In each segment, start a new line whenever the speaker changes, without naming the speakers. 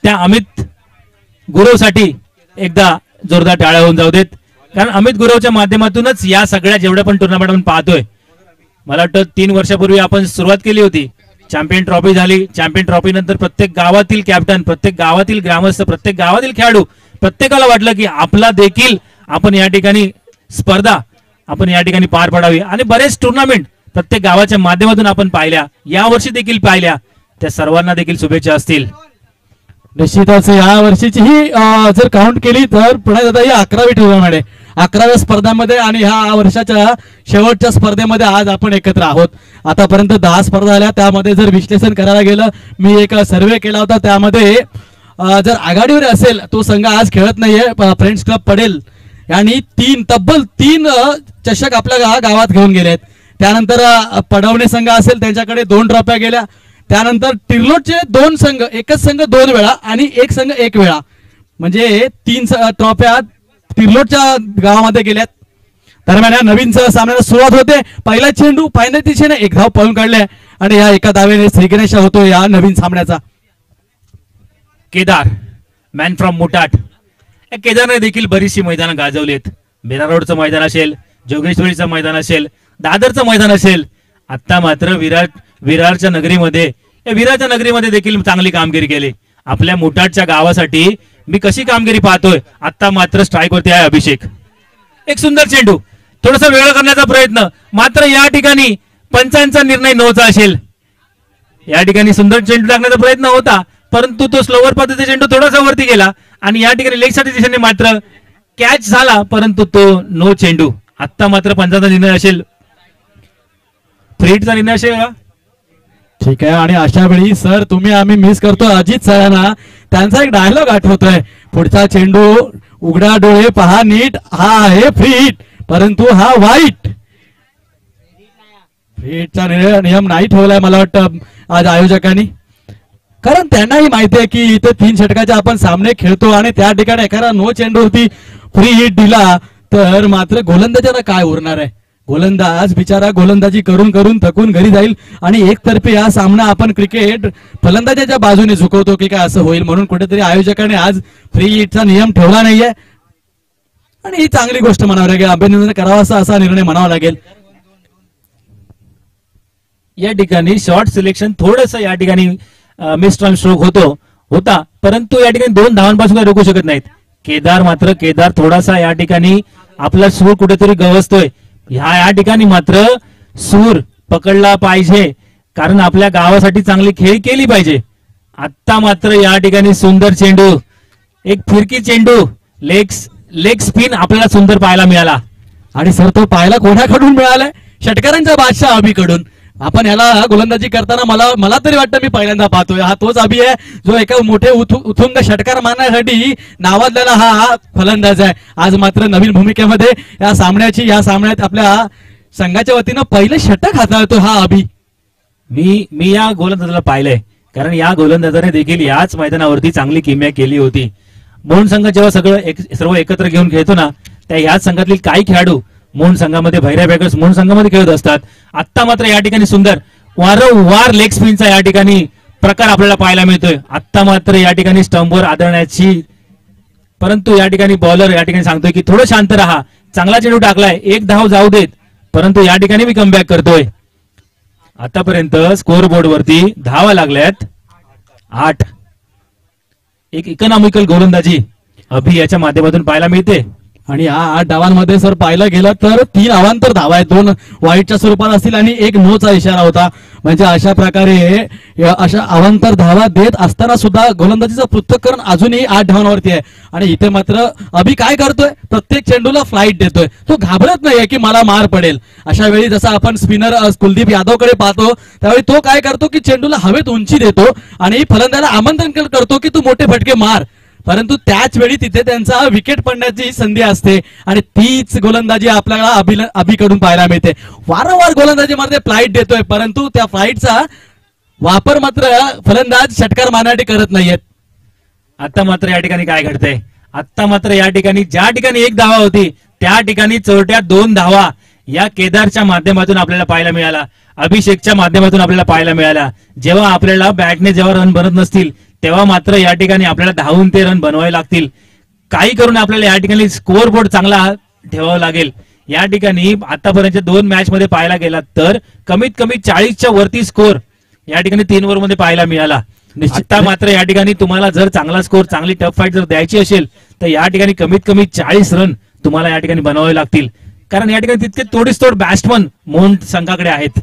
त्या अमित गुरवसाठी एकदा जोरदार टाळ्या होऊन जाऊ देत, कारण अमित गुरवच्या माध्यमातूनच या सगळ्या जेवढ्या पण टुर्नामेंट आपण पाहतोय. मला वाटतं 3 वर्षापूर्वी आपण सुरुवात केली होती, चॅम्पियन ट्रॉफी झाली. चॅम्पियन ट्रॉफी नंतर प्रत्येक गावातील कॅप्टन, प्रत्येक गावातील ग्रामस्थ, प्रत्येक गावातील खेळाडू, प्रत्येकाला वाटलं की आपला देखील आपण या ठिकाणी स्पर्धा आपण या ठिकाणी पार पाडावी. आणि बरेच टुर्नामेंट प्रत्येक गावाच्या माध्यमातून आपण पाहिल्या, या वर्षी देखील पाहिल्या. त्या सर्वांना देखील शुभेच्छा असतील.
निश्चितच या वर्षीची ही जर काउंट केली तर पुण्यात आता ही 11वी टुर्नामेंट आहे. 11व्या स्पर्धांमध्ये आणि ह्या वर्षाच्या शेवटच्या स्पर्धेमध्ये आज आपण एकत्र आहोत. आतापर्यंत 10 स्पर्धा झाल्या. त्यामध्ये जर विश्लेषण करायला गेलं, मी एक सर्वे केला होता, त्यामध्ये जर आघाडीवर असेल तो संघ आज खेळत नाहीये. फ्रेंड्स क्लब पडेल यांनी तब्बल 3 चषक आपल्या गावात घेऊन गेलेत. त्यानंतर पडवणे संघ असेल त्यांच्याकडे 2 ट्रॉफ्या गेल्या. त्यानंतर तिर्लोटचे 2 संघ, एकच संघ 2 वेळा आणि एक संघ 1 वेळा, म्हणजे 3 ट्रॉफ्या तिर्लोटच्या गावामध्ये गेल्यात. दरम्यान या नवीन सामन्याला सुरुवात होते. पहिला चेंडू पहिल्या दिशेने 1 धाव पळून काढले आणि या एका धावेने श्रीगणेश होतो या नवीन सामन्याचा.
केदार मॅन फ्रॉम मुटाट, या केदारने देखील बरीचशी मैदानं गाजवलीत. बेरा रोडचं मैदान असेल, जोगेश्वरीचं मैदान असेल, दादरचं मैदान असेल. आता मात्र विरारच्या नगरीमध्ये, या विरारच्या नगरीमध्ये देखील चांगली कामगिरी केली. आपल्या मुटाटच्या गावासाठी मी कशी कामगिरी पाहतोय. आता मात्र स्ट्राईक वरती आहे अभिषेक. एक सुंदर चेंडू, थोडासा वेगळा करण्याचा प्रयत्न, मात्र या ठिकाणी पंचांचा निर्णय नोचा असेल. या ठिकाणी सुंदर चेंडू टाकण्याचा प्रयत्न होता, परंतु तो स्लोवर पद्धतीचा चेंडू थोडासा वरती गेला आणि या ठिकाणी लेग साईड दिशेने मात्र कॅच झाला, परंतु तो नो चेंडू. आता मात्र पंचांचा निर्णय असेल, फ्रीटचा निर्णय असेल का?
ठीक आहे. आणि अशा वेळी सर तुम्ही आम्ही मिस करतो अजित सरांना. त्यांचा एक डायलॉग आठवतोय, पुढचा चेंडू उघडा डोळे पहा नीट, हा आहे फ्रीट परंतु हा वाईट. फ्रीटचा नियम नाही ठेवलाय मला वाटतं आज आयोजकांनी, कारण त्यांनाही माहिती आहे की इथे 3 षटकाचे आपण सामने खेळतो आणि त्या ठिकाणी एखादा नो चेंडू होती फ्री हिट दिला तर मात्र गोलंदाजाला काय उरणार आहे. गोलंदाज बिचारा गोलंदाजी करून करून थकून घरी जाईल आणि एकतर्फे हा सामना आपण क्रिकेट फलंदाजाच्या बाजूने झुकवतो की काय असं होईल. म्हणून कुठेतरी आयोजकांनी आज फ्री हिटचा नियम ठेवला नाहीये आणि ही चांगली गोष्ट म्हणावी लागेल, अभिनंदन करावं असा निर्णय म्हणावा लागेल.
या ठिकाणी शॉर्ट सिलेक्शन थोडंसं या ठिकाणी मिसटर्न स्ट्रोक होता, परंतु या ठिकाणी 2 धावांपासून रोखू शकत नाहीत. केदार थोडासा या ठिकाणी आपला सूर कुठेतरी गवसतोय. या ठिकाणी मात्र सूर पकडला पाहिजे, कारण आपल्या गावासाठी चांगली खेळ केली पाहिजे. आता मात्र या ठिकाणी सुंदर चेंडू, एक फिरकी चेंडू, लेग स्पिन आपल्याला सुंदर पाहायला मिळाला.
आणि सर तो पाहायला कोणाकडून मिळालाय? षटकारांचा बादशाह अभिकडून. आपण याला गोलंदाजी करताना मला तरी वाटतं मी पहिल्यांदा पाहतोय. हा तोच अभि आहे जो एका मोठे उथुंग षटकार मारण्यासाठी नावाजलेला हा फलंदाज आहे. आज मात्र नवीन भूमिकेमध्ये या सामन्यात आपल्या संघाच्या वतीनं पहिलं षटक हाताळतो हा अभि.
मी या गोलंदाजाला पाहिलंय, कारण या गोलंदाजाने देखील याच मैदानावरती चांगली किमया केली होती. मोहन संघ जेव्हा सर्व एकत्र घेऊन खेळतो ना, त्या याच संघातील काही खेळाडू मोहन संघामध्ये, भैऱ्या बॅगर्स मोहन संघामध्ये खेळत असतात. आता मात्र या ठिकाणी सुंदर वारंवार लेग स्पिनचा या ठिकाणी प्रकार आपल्याला पाहायला मिळतोय. आता मात्र या ठिकाणी स्टंपवर आदळण्याची, परंतु या ठिकाणी बॉलर या ठिकाणी सांगतोय की थोडं शांत राहा, चांगला चेंडू टाकलाय, 1 धाव जाऊ देत, परंतु या ठिकाणी मी कमबॅक करतोय. आतापर्यंत स्कोअर बोर्ड वरती धावा लागल्यात 8. एक इकॉनॉमिकल गोलंदाजी अभि याच्या माध्यमातून पाहायला मिळते.
आणि या 8 धावांमध्ये सर पाहिलं गेलं तर 3 अवांतर धावा आहेत, 2 वाईटच्या स्वरूपात असतील आणि 1 नोचा इशारा होता. म्हणजे अशा प्रकारे अशा अवांतर धावा देत असताना सुद्धा गोलंदाजीचं पृथक्करण अजूनही 8 धावांवरती आहे. आणि इथे मात्र अभि काय करतोय, प्रत्येक चेंडूला फ्लाईट देतोय. तो घाबरत नाहीये की मला मार पडेल. अशा वेळी जसं आपण स्पिनर कुलदीप यादवकडे पाहतो त्यावेळी तो काय करतो की चेंडूला हवेत उंची देतो आणि फलंदाजाला आमंत्रण करतो की तू मोठे फटके मार, परंतु त्याच वेळी तिथे त्यांचा विकेट पडण्याची संधी असते आणि तीच गोलंदाजी आपल्याला अभिकडून पाहायला मिळते. वारंवार गोलंदाजी मध्ये फ्लाईट देतोय, परंतु त्या फ्लाईटचा वापर मात्र फलंदाज षटकार मारण्यासाठी करत नाहीयेत.
आता मात्र या ठिकाणी काय घडतंय, आता मात्र या ठिकाणी ज्या ठिकाणी 1 धावा होती त्या ठिकाणी चोरट्या 2 धावा या केदारच्या माध्यमातून आपल्याला पाहायला मिळाला, अभिषेकच्या माध्यमातून आपल्याला पाहायला मिळाला. जेव्हा आपल्याला बॅटने जेव्हा रन बनत नसतील तेव्हा मात्र या ठिकाणी आपल्याला धावून ते रन बनवावे लागतील. काही करून आपल्याला या ठिकाणी स्कोअर बोर्ड चांगला ठेवावा लागेल. या ठिकाणी आतापर्यंत 2 मॅच मध्ये पाहायला गेला तर कमीत कमी 40च्या वरती स्कोअर या ठिकाणी 3 ओव्हर मध्ये पाहायला मिळाला. आता मात्र या ठिकाणी तुम्हाला जर चांगला स्कोअर, चांगली टफ फाईट जर द्यायची असेल तर या ठिकाणी कमीत कमी 40 रन तुम्हाला या ठिकाणी बनवावे लागतील. कारण या ठिकाणी तितके तोडीस तोड बॅट्समन मोहन संघाकडे आहेत.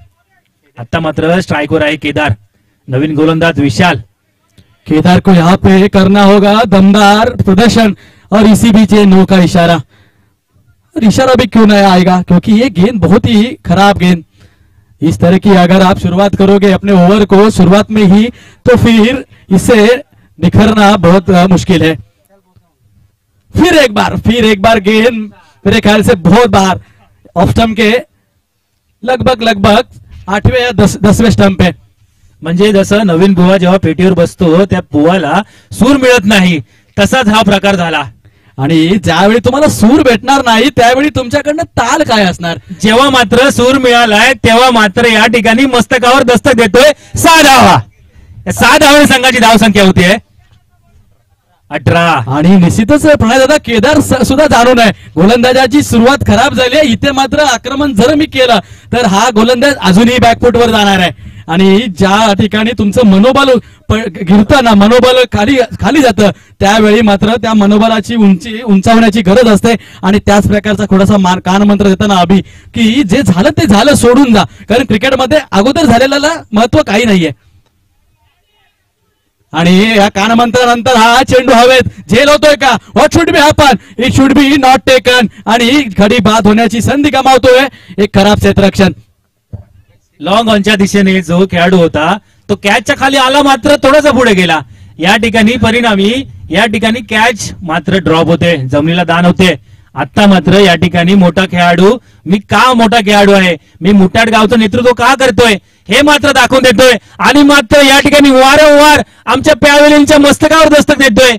आता मात्र स्ट्राईकवर आहे केदार, नवीन गोलंदाज विशाल.
केदार को यहाँ पे करना होगा दमदार प्रदर्शन और इसी बीच ये नो का इशारा. और इशारा भी क्यों नहीं आएगा, क्योंकि ये गेंद बहुत ही खराब गेंद. इस तरह की अगर आप शुरुआत करोगे अपने ओवर को शुरुआत में ही तो फिर इसे निखरना बहुत मुश्किल है. फिर एक बार गेंद मेरे ख्याल से बहुत बार ऑफ स्टंप के लगभग 8वें या 10वें स्टंप पे.
म्हणजे जसं नवीन बुवा जेव्हा पेटीवर बसतो त्या बुवाला सूर मिळत नाही तसाच हा प्रकार झाला.
आणि ज्यावेळी तुम्हाला सूर भेटणार नाही त्यावेळी तुमच्याकडनं ताल काय असणार.
जेव्हा मात्र सूर मिळालाय तेव्हा मात्र या ठिकाणी मस्तकावर दस्तक देतोय 6 धावा. 6 धावांनी संघाची धावसंख्या होतीये 18.
आणि निश्चितच प्रणयदादा केदार सुद्धा जाणून आहे गोलंदाजाची सुरुवात खराब झाली आहे. इथे मात्र आक्रमण जर मी केलं तर हा गोलंदाज अजूनही बॅकफुटवर जाणार आहे. आणि ज्या ठिकाणी तुमचं मनोबल गिरतं, मनोबल खाली जातं त्यावेळी मात्र त्या मनोबलाची उंचावण्याची गरज असते. आणि त्याच प्रकारचा थोडासा कानमंत्र देताना अभि की जे झालं ते झालं, सोडून जा. कारण क्रिकेटमध्ये अगोदर झालेल्याला महत्व काही नाहीये. आणि या कानमंत्रानंतर हा चेंडू हवेत झेल होतोय का, what should be happen, it should be not taken. आणि खडी बाद होण्याची संधी गमावतोय एक खराब क्षेत्ररक्षण.
लॉंग ऑनच्या दिशेने जो खेळाडू होता तो कॅचच्या खाली आला, मात्र थोडासा पुढे गेला. या ठिकाणी परिणामी या ठिकाणी कॅच मात्र ड्रॉप होते, जमिनीला दान होते. आता मात्र या ठिकाणी मोठा खेळाडू, मी का मोठा खेळाडू आहे, मी मुठाड गावचं नेतृत्व का करतोय हे मात्र दाखवून देतोय. आणि मात्र या ठिकाणी वारंवार आमच्या पॅवेलियनच्या मस्तकावर दस्तक देतोय,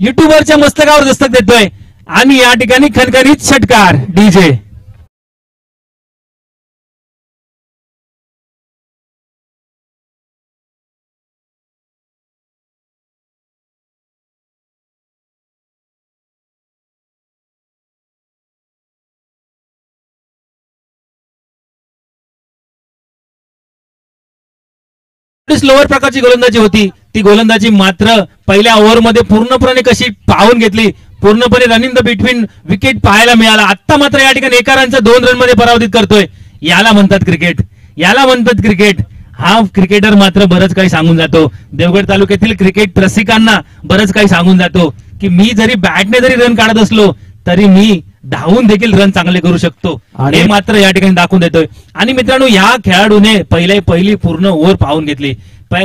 युट्यूबरच्या मस्तकावर दस्तक देतोय. आणि या ठिकाणी खणखणीत षटकार डीजे. स्लोअर प्रकारची गोलंदाजी होती, ती गोलंदाजी मात्र पहिल्या ओव्हरमध्ये पूर्णपणे कशी पाहून घेतली, पूर्णपणे रनिंग द बिटवीन विकेट पाहायला मिळाला. आता मात्र या ठिकाणी एका रनचा 2 रन मध्ये पराभूत करतोय. याला म्हणतात क्रिकेट, याला म्हणतात क्रिकेट. हा क्रिकेटर मात्र बरंच काही सांगून जातो. देवगड तालुक्यातील क्रिकेट रसिकांना बरंच काही सांगून जातो की मी जरी बॅटने जरी रन काढत असलो तरी मी धावून देखील रन चांगले करू शकतो. हे मात्र या ठिकाणी दाखवून देतोय. आणि मित्रांनो, या खेळाडूने पहिली पूर्ण ओव्हर पाहून घेतली,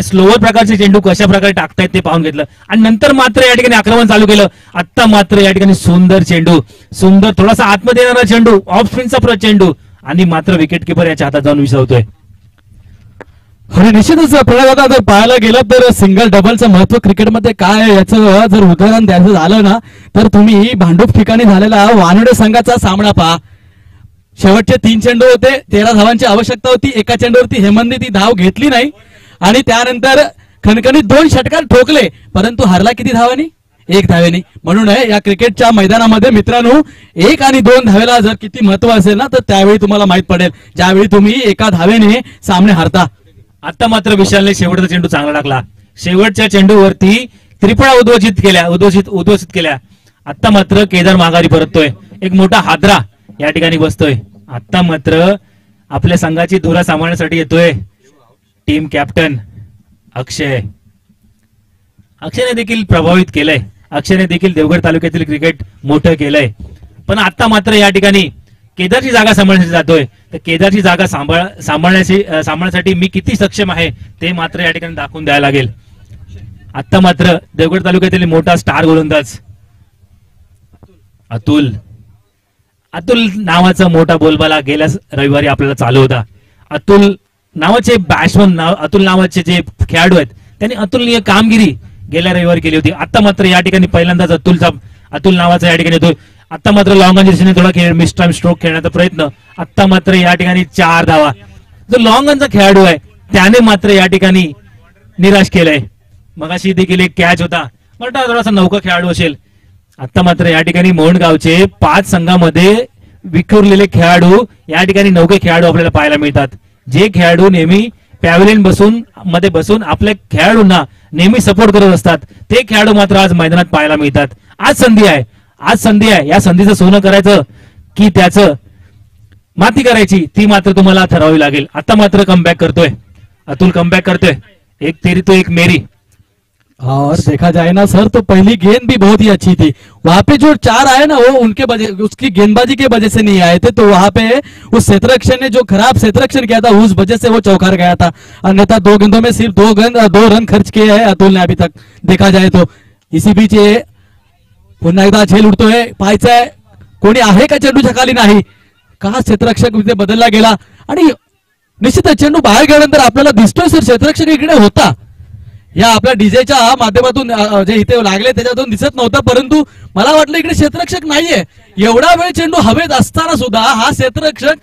स्लोअर प्रकारचे चेंडू कशा प्रकारे टाकतायत ते पाहून घेतलं आणि नंतर मात्र या ठिकाणी आक्रमण चालू केलं. आता मात्र या ठिकाणी सुंदर चेंडू, सुंदर थोडासा आतमध्ये येणारा चेंडू, ऑफ स्पिनचा चेंडू आणि मात्र विकेट किपर याच्या हातात जाऊन विसरतोय.
आणि निश्चितच प्रणयदादा जर पाहायला गेलं तर सिंगल डबलचं महत्व क्रिकेटमध्ये काय याचं जर उदाहरण द्यायचं झालं ना तर तुम्ही भांडूप ठिकाणी झालेला वानडे संघाचा सामना पहा. शेवटचे 3 चेंडू होते, 13 धावांची आवश्यकता होती. एका चेंडूवरती हेमंतने ती धाव घेतली नाही आणि त्यानंतर खणखणीत 2 षटकार ठोकले, परंतु हरला किती धावांनी? 1 धावेने. म्हणून या क्रिकेटच्या मैदानामध्ये मित्रांनो 1 आणि 2 धावेला जर किती महत्व असेल ना तर त्यावेळी तुम्हाला माहित पडेल, ज्यावेळी तुम्ही एका धावेने सामने हारता.
आता मात्र विशालने शेवटचा चेंडू चांगला टाकला, शेवटच्या चेंडूवरती त्रिफळा उद्घोषित केल्या. आता मात्र केदार माघारी परततोय, एक मोठा हादरा या ठिकाणी बसतोय. आता मात्र आपल्या संघाची धुरा सांभाळण्यासाठी येतोय टीम कॅप्टन अक्षय. अक्षयने देखील प्रभावित केलंय, अक्षयने देखील देवगड तालुक्यातील क्रिकेट मोठं केलंय. पण आता मात्र या ठिकाणी केदारची जागा सांभाळण्यासाठी जातोय. तर केदारची जागा सांभाळण्यासाठी मी किती सक्षम आहे ते मात्र या ठिकाणी दाखवून द्यायला लागेल. आता मात्र देवगड तालुक्यातील मोठा स्टार गोलंदाज अतुल नावाचा मोठा बोलबाला गेल्या रविवारी आपल्याला चालू होता. अतुल नावाचे बॅट्समन, अतुल नावाचे जे खेळाडू आहेत त्यांनी अतुलनीय कामगिरी गेल्या रविवारी केली होती. आता मात्र या ठिकाणी पहिल्यांदाच अतुल नावाचा या ठिकाणी येतोय. आता मात्र लॉंग ऑनच्या दिशेने थोडा मिस टाइम स्ट्रोक खेळण्याचा प्रयत्न. आता मात्र या ठिकाणी 4 धावा. जो लॉंग ऑनचा खेळाडू आहे त्याने मात्र या ठिकाणी निराश केलंय. मगाशी देखील एक कॅच होता, मला वाटतं थोडासा नौका खेळाडू असेल. आता मात्र या ठिकाणी मोहनगावचे 5 संघामध्ये विखुरलेले खेळाडू या ठिकाणी नौके खेळाडू आपल्याला पाहायला मिळतात. जे खेळाडू नेहमी पॅव्हलियन मध्ये बसून आपल्या खेळाडूंना नेहमी सपोर्ट करत असतात, ते खेळाडू मात्र आज मैदानात पाहायला मिळतात. आज संधी आहे, आज संधी आहे. या संधीचं सोनं करायचं की त्याचं माती करायची, ती मात्र तुम्हाला ठरवावी लागेल. आता मात्र कमबॅक करतोय अतुल, कमबॅक करतोय. एक तेरी तो एक मेरी.
और देखा जाए ना सर, तो पहली गेंद भी बहुत ही अच्छी थी. वहां पे जो 4 आए ना, वो उनके वजह, उसकी गेंदबाजी के वजह से नहीं आए थे. तो वहां पे उस क्षेत्ररक्षण ने जो खराब क्षेत्ररक्षण किया था, उस वजह से वो चौकार गया था. अन्यथा 2 गेंदों में सिर्फ 2 रन खर्च किए हैं अतुल ने अभी तक, देखा जाए तो. इसी बीच ये पुन्हा एकदा झेल उडतोय, पाहायचंय कोणी आहे का चेंडूच्या खाली. नाही का क्षेत्ररक्षक इथे बदलला गेला, आणि निश्चितच चेंडू बाहेर गेल्यानंतर आपल्याला दिसतोय सर क्षेत्ररक्षक इकडे होता. या आपल्या डीजेच्या माध्यमातून जे इथे लागले त्याच्यातून दिसत नव्हतं, परंतु मला वाटलं इकडे क्षेत्ररक्षक नाहीये. एवढा वेळ चेंडू हवेत असताना सुद्धा हा क्षेत्ररक्षक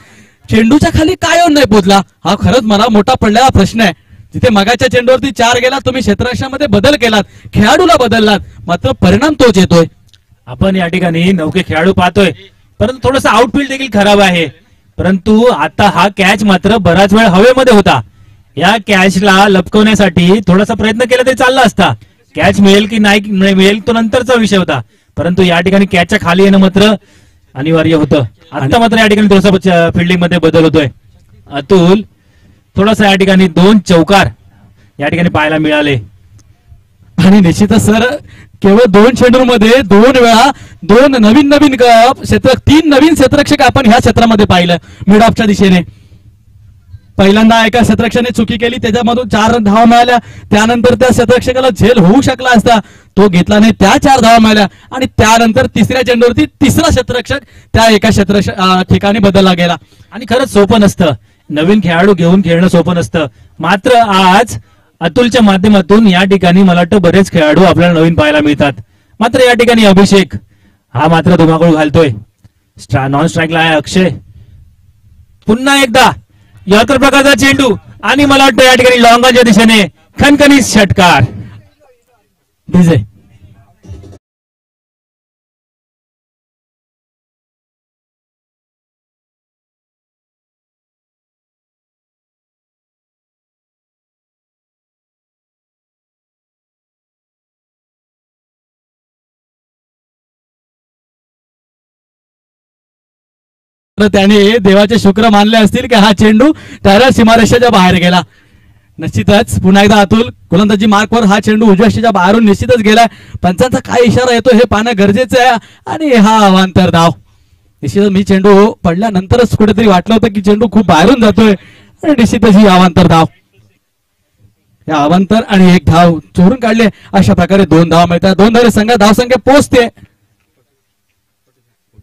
चेंडूच्या खाली काय येऊन नाही पोहोचला, हा खरंच मला मोठा पडलेला प्रश्न आहे. जिथे मगाच्या चेंडूवरती 4 गेलात, तुम्ही क्षेत्ररक्षणामध्ये बदल केलात, खेळाडूला बदललात, मात्र परिणाम तोच येतोय.
आपण या ठिकाणी नौके खेळाडू पाहतोय, परंतु थोडंसं आउटफील्ड देखील खराब आहे. परंतु आता हा कॅच मात्र बराच वेळ हवेमध्ये होता. या कॅचला लपकवण्यासाठी थोडासा प्रयत्न केला तरी चालला असता. कॅच मिळेल की नाही मिळेल तो नंतरचा विषय होता, परंतु या ठिकाणी कॅचच्या खाली येणं मात्र अनिवार्य होतं. आता मात्र या ठिकाणी थोडासा फिल्डिंग मध्ये बदल होतोय. अतुल थोडासा या ठिकाणी 2 चौकार या ठिकाणी पाहायला मिळाले.
आणि निश्चितच सर, केवळ 2 चेंडूमध्ये 2 वेळा 2 नवीन क्षेत्र, 3 नवीन क्षेत्ररक्षक आपण ह्या क्षेत्रामध्ये पाहिलं मिड ऑफच्या दिशेने. पहिल्यांदा एका क्षेत्ररक्षकाने चुकी केली, त्याच्यामधून 4 धावा मिळाल्या. त्यानंतर त्या क्षेत्ररक्षकाला झेल होऊ शकला असता, तो घेतला नाही, त्या 4 धावा मिळाल्या. आणि त्यानंतर तिसऱ्या चेंडूवरती तिसरा क्षेत्ररक्षक त्या एका ठिकाणी बदलला गेला.
आणि खरंच सोपं नसतं, नवीन खेळाडू घेऊन खेळणं सोपं नसतं. मात्र आज अतुलच्या माध्यमातून या ठिकाणी मला वाटतं बरेच खेळाडू आपल्याला नवीन पाहायला मिळतात. मात्र या ठिकाणी अभिषेक हा मात्र धुमाकूळ घालतोय. नॉन स्ट्राईकला आहे अक्षय. पुन्हा एकदा यॉर्कर प्रकारचा चेंडू, आणि मला वाटतं या ठिकाणी लॉंगाच्या दिशेने खणखणीत षटकार.
विजय त्याने देवाचे शुक्र मानले असतील की हा चेंडू त्या सीमारेषेच्या बाहेर गेला. निश्चितच पुन्हा एकदा अतुल गोलंदाजी मार्कवर हा चेंडू उजव्या रेषेच्या बाहेरून निश्चितच गेलाय. पंचांचा काय इशारा येतो हे पाहणं गरजेचं आहे. आणि हा अवांतर धाव. निश्चितच मी चेंडू पडल्यानंतरच कुठेतरी वाटलं होतं की चेंडू खूप बाहेरून जातोय, आणि निश्चितच ही अवांतर धाव. या अवांतर आणि 1 धाव चोरून काढले. अशा प्रकारे 2 धावा मिळतात. 2 धावे संघ धावसंख्या पोहोचते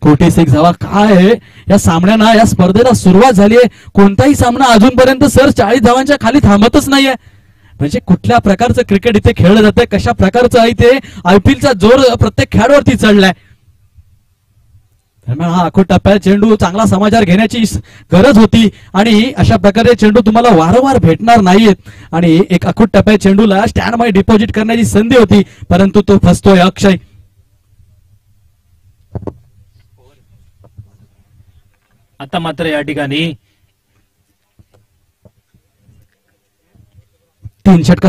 46 धावा. काय आहे या सामन्यांना, या स्पर्धेला सुरुवात झाली आहे. कोणताही सामना अजूनपर्यंत सर 40 धावांच्या खाली थांबतच नाहीये. म्हणजे कुठल्या प्रकारचं क्रिकेट इथे खेळलं जातंय, कशा प्रकारचं इथे आयपीएलचा जोर प्रत्येक खेळाडूवरती चढलाय. हा अखोट टप्प्यात चेंडू चांगला समाचार घेण्याची गरज होती, आणि अशा प्रकारे चेंडू तुम्हाला वारंवार भेटणार नाहीयेत. आणि एक अखोट टप्प्यात चेंडूला स्टँड मध्ये डिपॉझिट करण्याची संधी होती, परंतु तो फसतोय अक्षय.
आता मात्र या ठिकाणी
3 षटक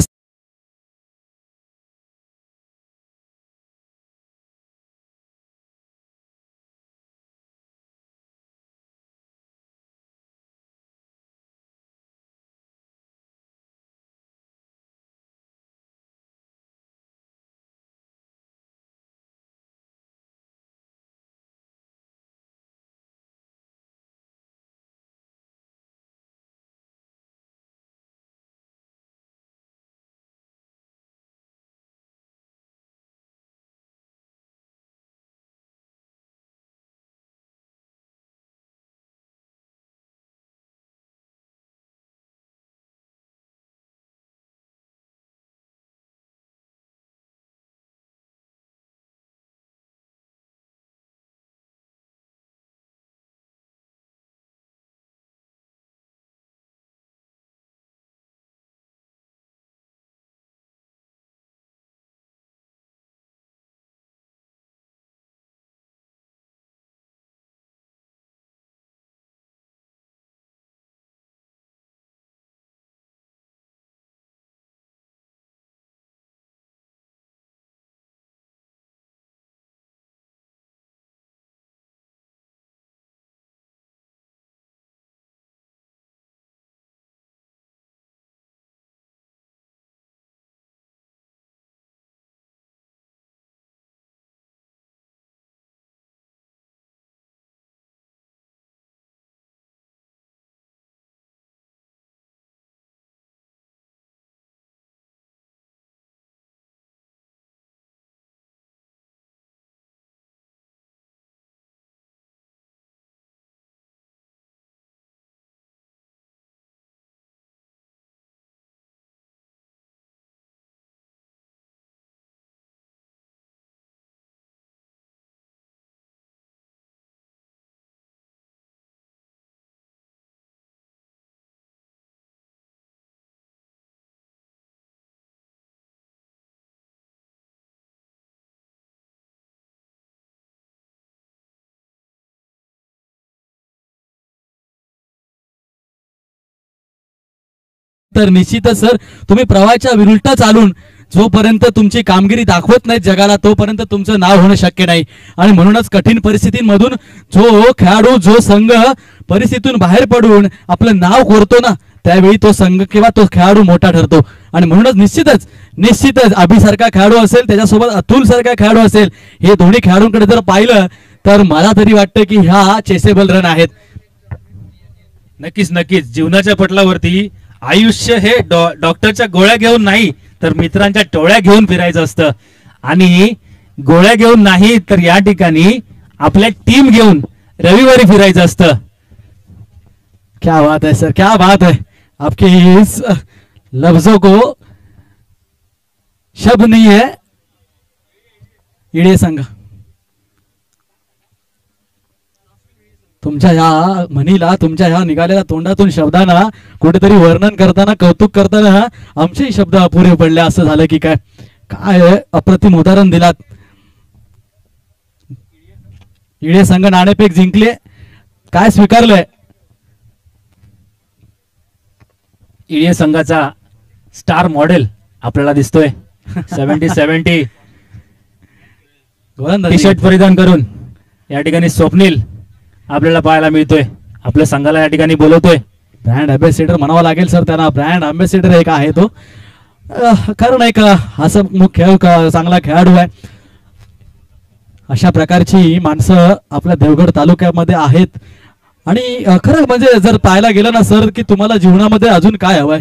तर निश्चितच सर तुम्ही प्रवाहाच्या विरुद्ध चालून जोपर्यंत तुमची कामगिरी दाखवत नाही जगाला तोपर्यंत तुमचं नाव होणं शक्य नाही. आणि म्हणूनच कठीण परिस्थितींमधून जो खेळाडू जो संघ परिस्थितीतून बाहेर पडून आपलं नाव कोरतो ना त्यावेळी तो संघ किंवा तो खेळाडू मोठा ठरतो. आणि म्हणूनच निश्चितच अभिसारखा खेळाडू असेल त्याच्यासोबत अतुल सारखा खेळाडू असेल हे दोन्ही खेळाडूंकडे जर पाहिलं तर मला तरी वाटतं की ह्या चेसेबल रन आहेत.
नक्कीच जीवनाच्या पटलावरती आयुष्य हे डॉक्टरच्या गोळ्या घेऊन नाही तर मित्रांच्या टोळ्या घेऊन फिरायचं असतं. आणि गोळ्या घेऊन नाही तर या ठिकाणी आपल्या टीम घेऊन रविवारी फिरायचं असतं.
क्या बात है सर, क्या बात है. आपके इस लफ्जों को शब्द नहीं है. इडे संघ तुमच्या ह्या म्हणीला तुमच्या ह्या निघालेल्या तोंडातून शब्दांना कुठेतरी वर्णन करताना कौतुक करताना आमचेही शब्द अपुरे पडले असं झालं की काय. काय अप्रतिम उदाहरण दिलात. इडे संघ नाणेफेक जिंकले, काय स्वीकारलंय.
इडे संघाचा स्टार मॉडेल आपल्याला दिसतोय 70-70 टी शर्ट परिधान करून या ठिकाणी स्वप्नील आपल्याला पाहायला मिळतोय. आपल्या संघाला या ठिकाणी बोलवतोय.
ब्रँड अँबॅसेडर म्हणावं लागेल सर त्यांना. ब्रँड अँबॅसेडर एक आहे तो, कारण एक हसमुख चांगला खेळाडू आहे. अशा प्रकारची माणसं आपल्या देवगड तालुक्यामध्ये आहेत. आणि खरं म्हणजे जर पाहायला गेलं ना सर की तुम्हाला जीवनामध्ये अजून काय हवंय.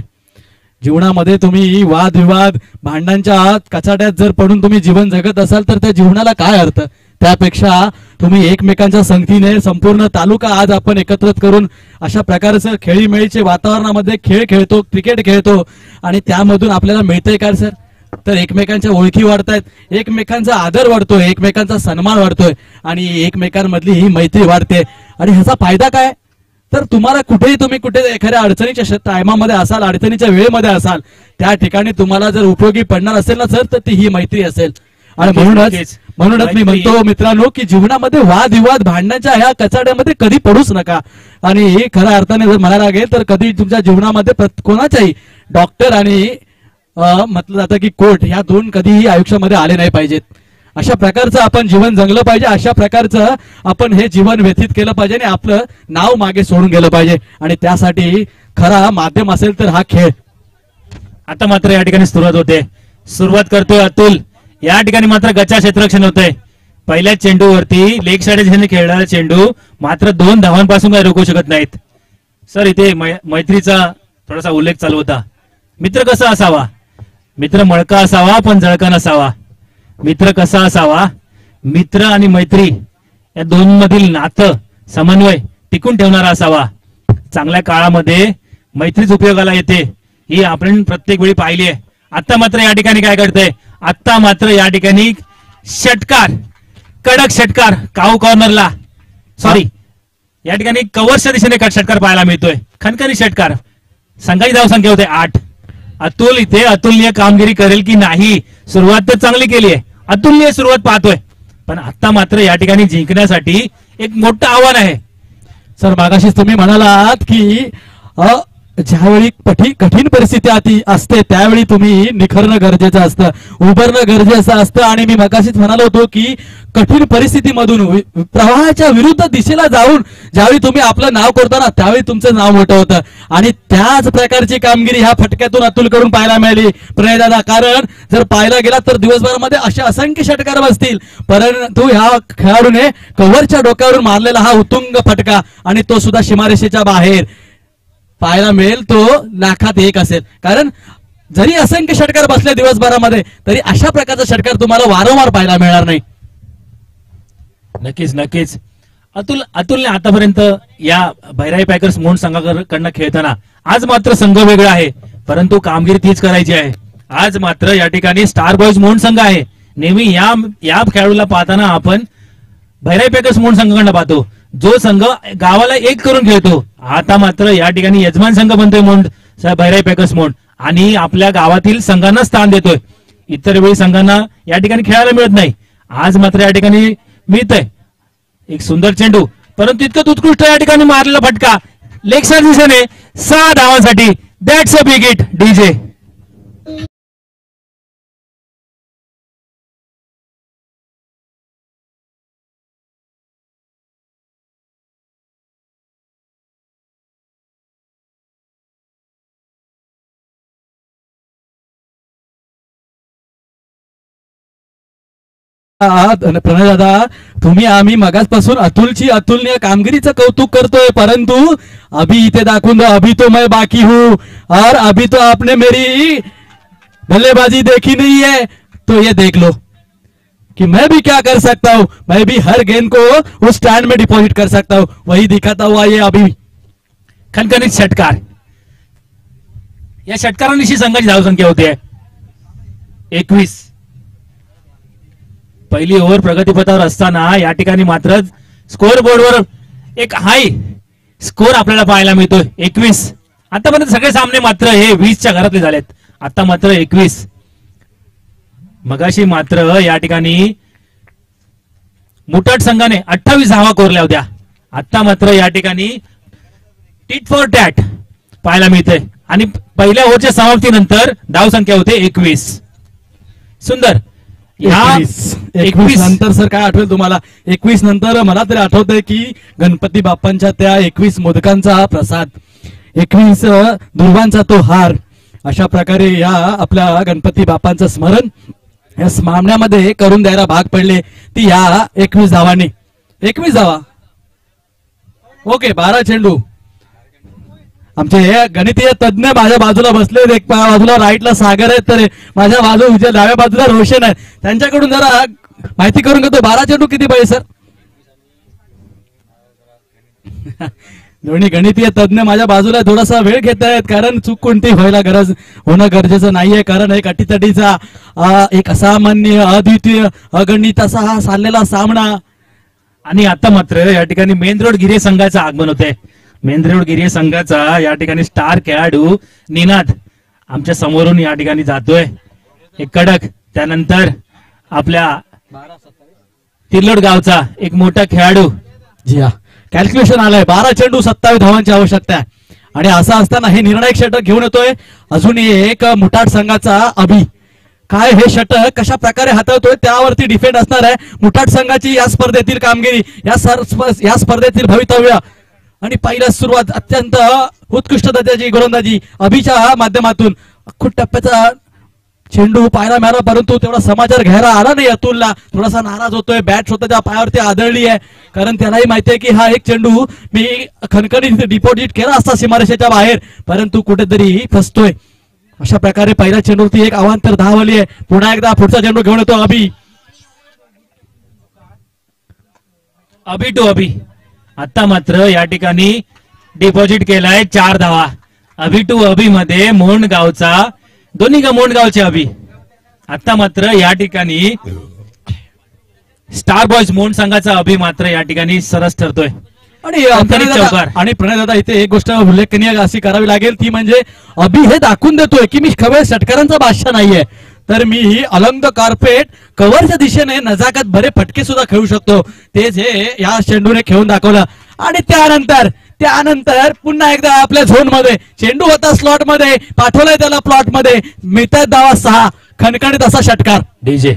जीवनामध्ये तुम्ही वादविवाद भांडणांच्या कचाट्यात जर पडून तुम्ही जीवन जगत असाल तर त्या जीवनाला काय अर्थ. त्यापेक्षा तुम्ही एकमेकांच्या संगतीने संपूर्ण तालुका आज आपण एकत्रित करून अशा प्रकारचं खेळीमेळीचे वातावरणामध्ये खेळ खेळतो, क्रिकेट खेळतो आणि त्यामधून आपल्याला मिळतंय काय सर तर एकमेकांच्या ओळखी वाढतायत, एकमेकांचा आदर वाढतोय, एकमेकांचा सन्मान वाढतोय आणि एकमेकांमधली ही मैत्री वाढते. आणि ह्याचा फायदा काय तर तुम्हाला कुठेही तुम्ही कुठे एखाद्या अडचणीच्या टायमामध्ये असाल, अडचणीच्या वेळेमध्ये असाल, त्या ठिकाणी तुम्हाला जर उपयोगी पडणार असेल ना सर तर ती ही मैत्री असेल. आणि म्हणूनच मी म्हणतो मित्रांनो की जीवनामध्ये वादविवाद भांडण्याच्या ह्या कचाड्यामध्ये कधी पडूच नका. आणि खऱ्या अर्थाने जर म्हणायला लागेल तर कधी तुमच्या जीवनामध्ये कोणाच्याही डॉक्टर आणि म्हटलं जातं की कोर्ट ह्या दोन कधीही आयुष्यामध्ये आले नाही पाहिजेत. अशा प्रकारचं आपण जीवन जगलं पाहिजे, अशा प्रकारचं आपण हे जीवन व्यतीत केलं पाहिजे आणि आपलं नाव मागे सोडून गेलं पाहिजे. आणि त्यासाठी खरा माध्यम असेल तर हा खेळ.
आता मात्र या ठिकाणी सुरुवात करतोय अतुल. या ठिकाणी मात्र गचा क्षेत्ररक्षण होतंय. पहिल्या चेंडूवरती लेग साइड खेळणारा चेंडू मात्र 2 धावांपासून काही रोखू शकत नाहीत. सर इथे मैत्रीचा थोडासा उल्लेख चालू होता. मित्र कसा असावा. मित्र मळका असावा पण जळका नसावा. मित्र कसा असावा. मित्र आणि मैत्री या दोन नातं समन्वय टिकून ठेवणारा असावा. चांगल्या काळामध्ये मैत्रीच उपयोगाला येते ही आपण प्रत्येक वेळी पाहिली आहे. आता मात्र या ठिकाणी काय घडतंय. आता मात्र या ठिकाणी षटकार, कडक षटकार काऊ कॉर्नरला, सॉरी या ठिकाणी कव्हरच्या दिशेने षटकार पाहायला मिळतोय. खणखणी षटकार. संघाची धावसंख्या होते 8. अतुल इथे अतुलनीय कामगिरी करेल की नाही. सुरुवात तर चांगली केली आहे, अतुलनीय सुरुवात पाहतोय, पण आता मात्र या ठिकाणी जिंकण्यासाठी एक मोठं आव्हान आहे.
सर मागाशीच तुम्ही म्हणालात की ज्यावेळी कठीण परिस्थिती असते त्यावेळी तुम्ही निखरणं गरजेचं असतं, उभारणं गरजेचं असतं. आणि मी मगाशीच म्हणालो होतो की कठीण परिस्थितीमधून प्रवाहाच्या विरुद्ध दिशेला जाऊन ज्यावेळी तुम्ही आपलं नाव करता ना त्यावेळी तुमचं नाव मोठं होतं. आणि त्याच प्रकारची कामगिरी ह्या फटक्यातून अतुलकडून पाहायला मिळाली प्रणय दादा. कारण जर पाहायला गेला तर दिवसभरामध्ये असे असंख्य षटकार बसतील, परंतु ह्या खेळाडूने कव्हरच्या डोक्यावरून मारलेला हा उत्तुंग फटका आणि तो सुद्धा सीमारेषेच्या बाहेर पाहायला मिळेल तो लाखात एक असेल. कारण जरी असंख्य षटकार बसले दिवसभरामध्ये तरी अशा प्रकारचा षटकार तुम्हाला वारंवार पाहायला मिळणार नाही.
नक्कीच अतुलने आतापर्यंत या भैराई पॅकर्स मोंड संघाकडनं खेळताना आज मात्र संघ वेगळा आहे परंतु कामगिरी तीच करायची आहे. आज मात्र या ठिकाणी स्टार बॉयज मोंड संघ आहे. नेहमी या खेळाडूला पाहताना आपण भैराई पॅकर्स मोंड संघाकडनं पाहतो जो संघ गावाला एक करून खेळतो. आता मात्र या ठिकाणी यजमान संघ बनतोय मोंड भैराई पॅकर्स मोंड आणि आपल्या गावातील संघांना स्थान देतोय. इतर वेळी संघांना या ठिकाणी खेळायला मिळत नाही, आज मात्र या ठिकाणी मिळतंय. एक सुंदर चेंडू परंतु इतकं उत्कृष्ट या ठिकाणी मारलेला फटका लेग साइड दिशेने 6 धावांसाठी that's a big hit DJ.
Pranay दादा, तुम्ही आम्ही मगाचपासून अतुलनीय कामगिरीचं कौतुक करतोय, परंतु अभी इथे दाखवून दो, अभी तो मैं बाकी हूँ और अभी तो आपने मेरी बल्लेबाजी देखी नहीं है, तो ये देख लो कि मैं भी क्या कर सकता हूँ. मैं भी हर गेंद को उस स्टैंड में डिपॉजिट कर सकता हूँ. वही दिखाता हुआ ये अभी.
खणखणीत षटकार. या षटकारांविषयी संघाची धावसंख्या होते 21. पहिली ओव्हर प्रगतीपथावर असताना या ठिकाणी मात्र स्कोअर बोर्डवर एक हाय स्कोअर आपल्याला पाहायला मिळतोय 21. आतापर्यंत सगळे सामने मात्र हे 20च्या घरातले झालेत. आता मात्र 21. मगाशी मात्र या ठिकाणी मुठाट संघाने 28 धावा कोरल्या होत्या. आता मात्र या ठिकाणी टिट फॉर टॅट पाहायला मिळते आणि पहिल्या ओव्हरच्या समाप्तीनंतर धावसंख्या होते 21. सुंदर.
21 नंतर सर काय आठवेल तुम्हाला? 21 नंतर मला तरी आठवतंय की गणपती बाप्पांच्या त्या 21 मोदकांचा प्रसाद, 21 दुर्वांचा तो हार, अशा प्रकारे या आपल्या गणपती बाप्पांचं स्मरण या सामन्यामध्ये करून द्यायला भाग पडले. ती या 21 धावांनी. 21 धावा. ओके, 12 चेंडू. आमचे हे गणितीय तज्ञ माझ्या बाजूला बसले, एक बाजूला राईटला सागर आहेत, तर माझ्या बाजूच्या डाव्या बाजूला रोशन आहे. त्यांच्याकडून जरा माहिती करून घेतो. 12 चेंडू किती पाहिजे सर? दोन्ही गणितीय तज्ञ माझ्या बाजूला थोडासा वेळ घेत आहेत, कारण चूक कोणती व्हायला होणं गरजेचं नाहीये, कारण एक अटीतटीचा एक असामान्य अद्वितीय अगणित असा हा चाललेला सामना.
आणि आता मात्र या ठिकाणी मेन रोड गिरे संघाचं आगमन होते. मेन रोड गिरे संघाचा या ठिकाणी स्टार खेळाडू निनाद आमच्या समोरून या ठिकाणी जातोय. एक कडक. त्यानंतर आपल्या तिर्लोड गावचा एक मोठा खेळाडू.
जी हा, कॅल्क्युलेशन आलंय. 12 चेंडू 27 धावांची आवश्यकता आहे. आणि असं असताना हे निर्णायक षटक घेऊन येतोय अजून एक मुठाट संघाचा अभि. काय हे षटक कशा प्रकारे हाताळतोय त्यावरती डिफेंड असणार आहे मुठाट संघाची या स्पर्धेतील कामगिरी, या स्पर्धेतील भवितव्य. आणि पहिल्या सुरुवात अत्यंत उत्कृष्ट दर्जाची गोलंदाजी अभिच्या माध्यमातून. खूप टप्प्याचा चेंडू पाहायला मिळाला, परंतु तेवढा समाचार घ्यायला आला नाही. अतुलला थोडासा नाराज होतोय. बॅट स्वतःच्या पायावरती आदळली आहे, कारण त्यालाही माहिती आहे की हा एक चेंडू मी खणखणीत डिपॉझिट केला असता सीमारेषेच्या बाहेर, परंतु कुठेतरी फसतोय. अशा प्रकारे पहिल्या चेंडूवरती एक अवांतर धावली आहे. पुन्हा एकदा पुढचा चेंडू घेऊन येतो अभि.
अभि टू अभि. आता मात्र या ठिकाणी डिपॉझिट केलाय 4 धावा. अभि टू अभि मध्ये मोंडगावचा दोन्ही मोंडगावचे अभि. आता मात्र या ठिकाणी स्टार बॉयज मोंड संघाचा अभि मात्र या ठिकाणी सरस ठरतोय.
आणि प्रणय दादा, इथे एक गोष्ट उल्लेखनीय अशी करावी लागेल, ती म्हणजे अभि हे दाखवून देतोय की मी खबे षटकारांचा बादशाह नाहीये, तर मी ही अलंग कार्पेट कव्हरच्या दिशेने नजाकत भरे फटके सुद्धा खेळू शकतो. ते जे या चेंडूने खेळून दाखवलं. आणि त्यानंतर पुन्हा एकदा आपल्या झोन मध्ये चेंडू होता, स्लॉट मध्ये पाठवलाय त्याला, प्लॉट मध्ये मिळतात धावा 6. खणखणीत असा षटकार
डीजे.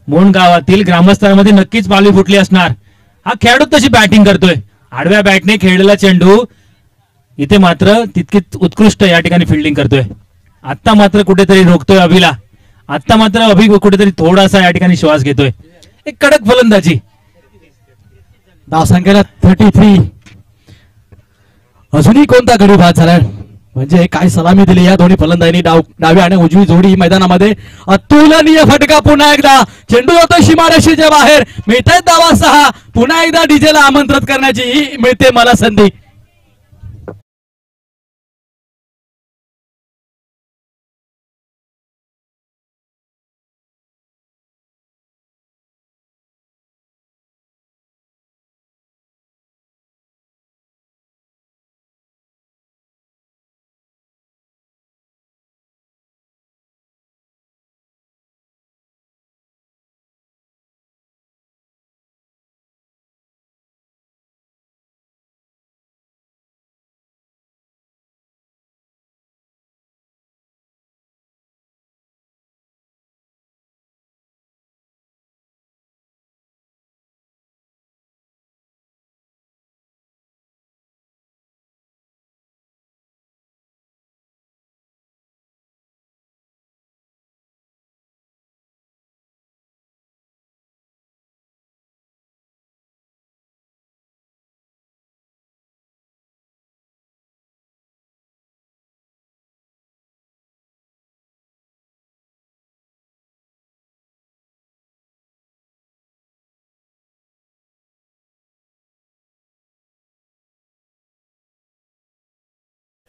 मोंड गावातील ग्रामस्थांमध्ये नक्कीच पालवी फुटली असणार. हा खेळाडू तशी बॅटिंग करतोय. आडव्या बॅटने खेळलेला चेंडू इथे मात्र तितकीच उत्कृष्ट या ठिकाणी फिल्डिंग करतोय. आता मात्र कुठेतरी रोखतोय अभिला. आता मात्र अभि कुठेतरी थोडासा या ठिकाणी श्वास घेतोय. एक कडक फलंदाजी.
धावसंख्येला 33. अजूनही कोणता गडी बाद झालाय? म्हणजे काय सलामी दिली या दोन्ही फलंदाजांनी. डावी आणि उजवी जोडी मैदानामध्ये. अतुलनीय फटका. पुन्हा एकदा चेंडू होतो सीमारेषेच्या बाहेर. मिळतायत धावा 6. पुन्हा एकदा डीजेला आमंत्रित करण्याची मिळते मला संधी.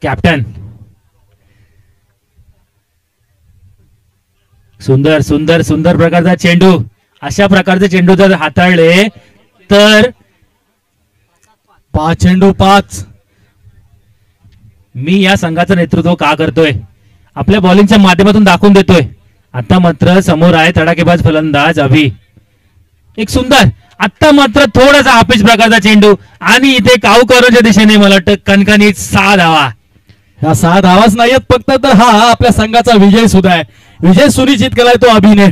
कॅप्टन सुंदर सुंदर सुंदर प्रकारचा चेंडू. अशा प्रकारचे चेंडू जर हाताळले तर
5 चेंडू 5.
मी या संघाचं नेतृत्व का करतोय आपल्या बॉलिंगच्या माध्यमातून दाखवून देतोय. आता मात्र समोर आहे तडाखेबाज फलंदाज अभि. एक सुंदर आता मात्र थोडासा आपेश प्रकारचा चेंडू आणि इथे काऊकरांच्या दिशेने मला वाटतं कणकणीत 6 धावा.
ह्या 6 धावाच नाहीयेत फक्त, तर हा आपल्या संघाचा विजय सुद्धा आहे. विजय सुनिश्चित केलाय तो अभिने.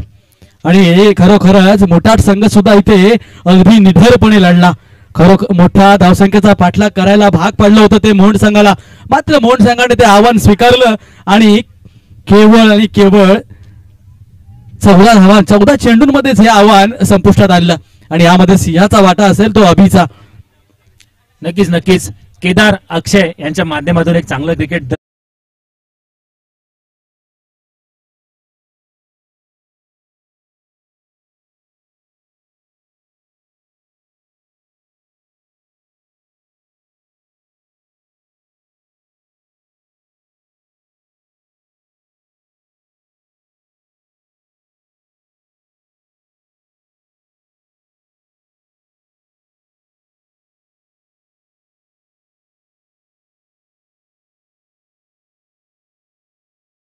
आणि खरोखरच मोठाट संघ सुद्धा इथे अगदी निधरपणे लढला. खरोखर मोठ्या धावसंख्येचा पाठलाग करायला भाग पडलं होतं ते मोहन संघाला. मात्र मोहन संघाने ते आव्हान स्वीकारलं आणि केवळ 14 धावा 14 चेंडूंमध्येच हे आव्हान संपुष्टात आणलं. आणि यामध्ये सिंहाचा वाटा असेल तो अभिचा.
नक्कीच नक्कीच केदार अक्षय यांच्या माध्यमातून एक चांगलं क्रिकेट